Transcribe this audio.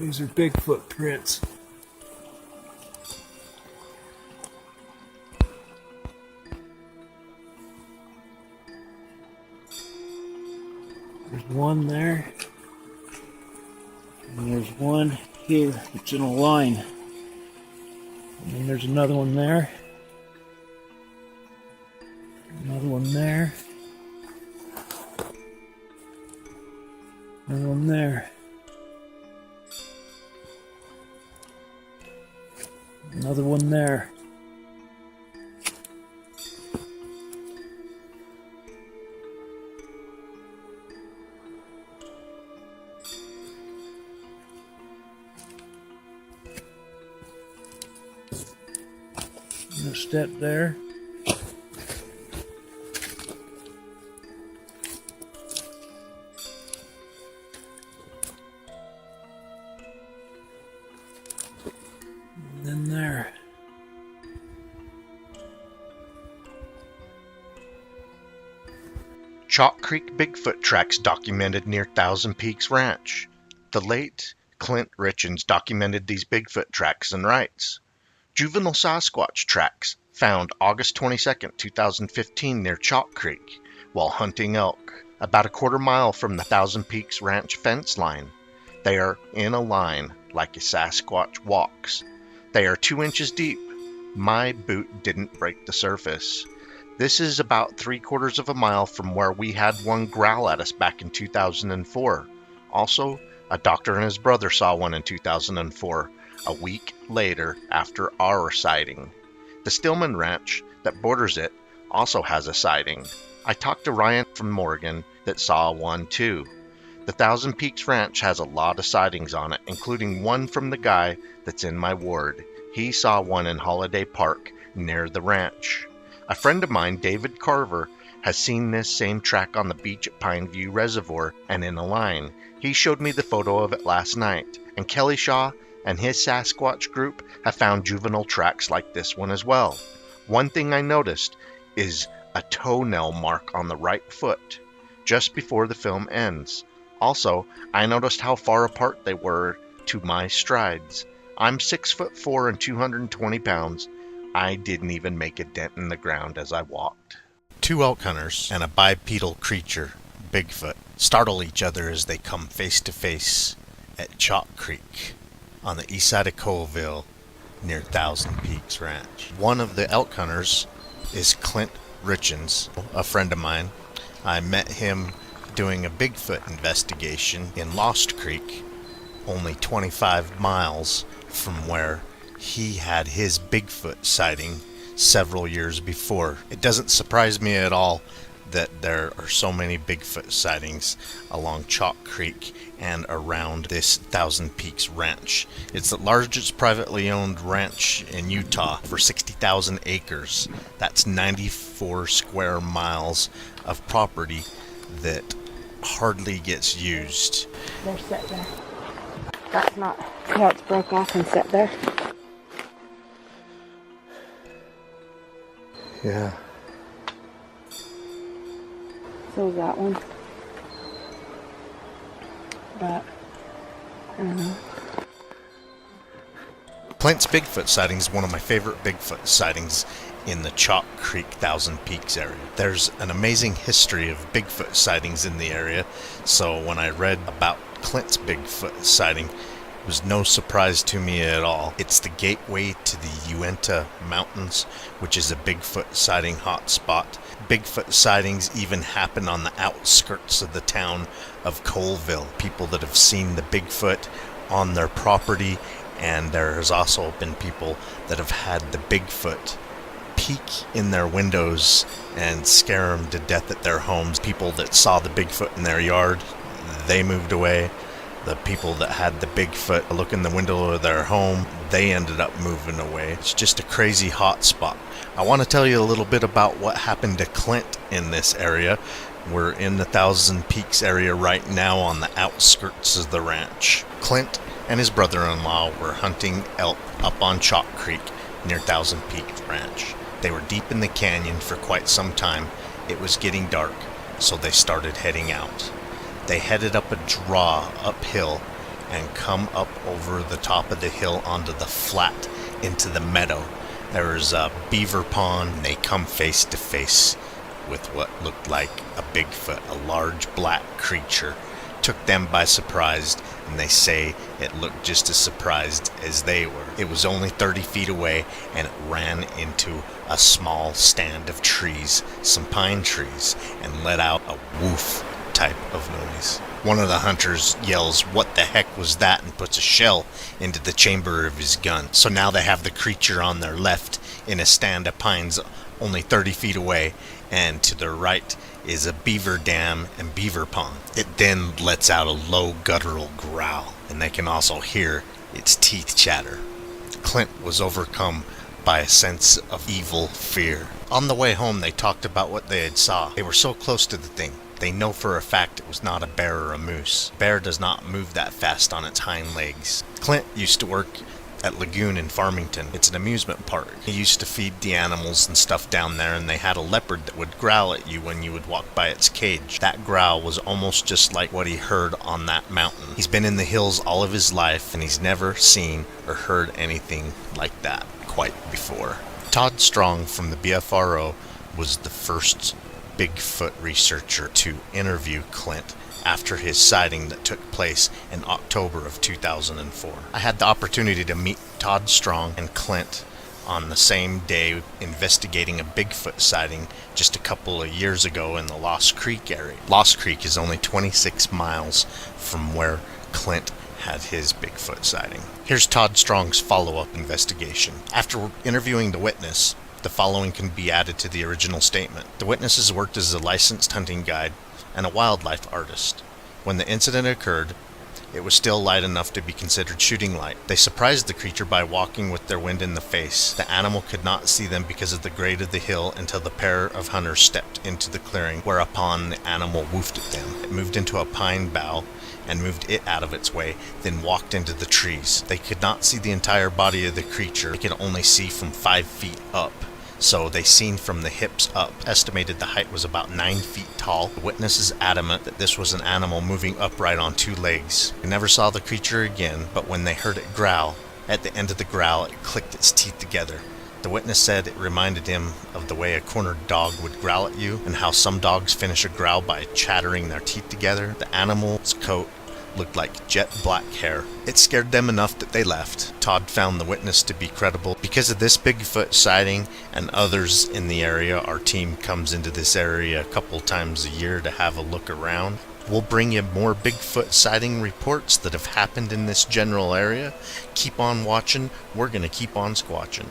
These are Bigfoot prints. There's one there. And there's one here. It's in a line. And then there's another one there. Another one there. Another one there. Another one there. And a step there. And then there. Chalk Creek Bigfoot tracks documented near Thousand Peaks Ranch. The late Clint Richens documented these Bigfoot tracks and writes, juvenile Sasquatch tracks found August 22, 2015 near Chalk Creek while hunting elk, about a quarter mile from the Thousand Peaks Ranch fence line. They are in a line like a Sasquatch walks. They are 2 inches deep. My boot didn't break the surface. This is about 3/4 of a mile from where we had one growl at us back in 2004. Also, a doctor and his brother saw one in 2004, a week later after our sighting. The Stillman Ranch that borders it also has a sighting. I talked to Ryan from Morgan that saw one too. The Thousand Peaks Ranch has a lot of sightings on it, including one from the guy that's in my ward. He saw one in Holiday Park near the ranch. A friend of mine, David Carver, has seen this same track on the beach at Pineview Reservoir and in a line. He showed me the photo of it last night. And Kelly Shaw and his Sasquatch group have found juvenile tracks like this one as well. One thing I noticed is a toenail mark on the right foot just before the film ends. Also, I noticed how far apart they were to my strides. I'm 6'4" and 220 pounds. I didn't even make a dent in the ground as I walked. 2 elk hunters and a bipedal creature, Bigfoot, startle each other as they come face to face at Chalk Creek on the east side of Colville near Thousand Peaks Ranch. One of the elk hunters is Clint Richens, a friend of mine. I met him doing a Bigfoot investigation in Lost Creek, only 25 miles from where he had his Bigfoot sighting several years before. It doesn't surprise me at all that there are so many Bigfoot sightings along Chalk Creek and around this Thousand Peaks Ranch. It's the largest privately owned ranch in Utah for 60,000 acres. That's 94 square miles of property that hardly gets used. They're set there. That's not how it's broke off and set there. Yeah. So is that one. But I don't know. Clint's Bigfoot sighting is one of my favorite Bigfoot sightings in the Chalk Creek Thousand Peaks area. There's an amazing history of Bigfoot sightings in the area, so when I read about Clint's Bigfoot sighting, it was no surprise to me at all. It's the gateway to the Uinta Mountains, which is a Bigfoot sighting hotspot. Bigfoot sightings even happen on the outskirts of the town of Colville. People that have seen the Bigfoot on their property, and there has also been people that have had the Bigfoot peek in their windows and scare them to death at their homes. People that saw the Bigfoot in their yard, they moved away. The people that had the Bigfoot look in the window of their home, they ended up moving away. It's just a crazy hot spot. I want to tell you a little bit about what happened to Clint in this area. We're in the Thousand Peaks area right now on the outskirts of the ranch. Clint and his brother-in-law were hunting elk up on Chalk Creek near Thousand Peaks Ranch. They were deep in the canyon for quite some time. It was getting dark, so they started heading out. They headed up a draw uphill and come up over the top of the hill onto the flat into the meadow. There was a beaver pond, and they come face to face with what looked like a Bigfoot, a large black creature. Took them by surprise, and they say it looked just as surprised as they were. It was only 30 feet away, and it ran into a small stand of trees, some pine trees, and let out a woof type of noise. One of the hunters yells, "What the heck was that?" and puts a shell into the chamber of his gun. So now they have the creature on their left in a stand of pines only 30 feet away, and to their right is a beaver dam and beaver pond. It then lets out a low guttural growl, and they can also hear its teeth chatter. Clint was overcome by a sense of evil fear. On the way home, they talked about what they had saw. They were so close to the thing. They know for a fact it was not a bear or a moose. Bear does not move that fast on its hind legs. Clint used to work at Lagoon in Farmington. It's an amusement park. He used to feed the animals and stuff down there, and they had a leopard that would growl at you when you would walk by its cage. That growl was almost just like what he heard on that mountain. He's been in the hills all of his life, and he's never seen or heard anything like that quite before. Todd Strong from the BFRO was the first Bigfoot researcher to interview Clint after his sighting that took place in October of 2004. I had the opportunity to meet Todd Strong and Clint on the same day investigating a Bigfoot sighting just a couple of years ago in the Lost Creek area. Lost Creek is only 26 miles from where Clint had his Bigfoot sighting. Here's Todd Strong's follow-up investigation. After interviewing the witness, the following can be added to the original statement. The witness has worked as a licensed hunting guide and a wildlife artist. When the incident occurred, it was still light enough to be considered shooting light. They surprised the creature by walking with their wind in the face. The animal could not see them because of the grade of the hill until the pair of hunters stepped into the clearing, whereupon the animal woofed at them. It moved into a pine bough and moved it out of its way, then walked into the trees. They could not see the entire body of the creature. They could only see from 5 feet up. So they seen from the hips up. Estimated the height was about 9 feet tall. The witness is adamant that this was an animal moving upright on 2 legs. They never saw the creature again, but when they heard it growl, at the end of the growl it clicked its teeth together. The witness said it reminded him of the way a cornered dog would growl at you, and how some dogs finish a growl by chattering their teeth together. The animal's coat looked like jet black hair. It scared them enough that they left. Todd found the witness to be credible. Because of this Bigfoot sighting and others in the area, our team comes into this area a couple times a year to have a look around. We'll bring you more Bigfoot sighting reports that have happened in this general area. Keep on watching. We're going to keep on squatching.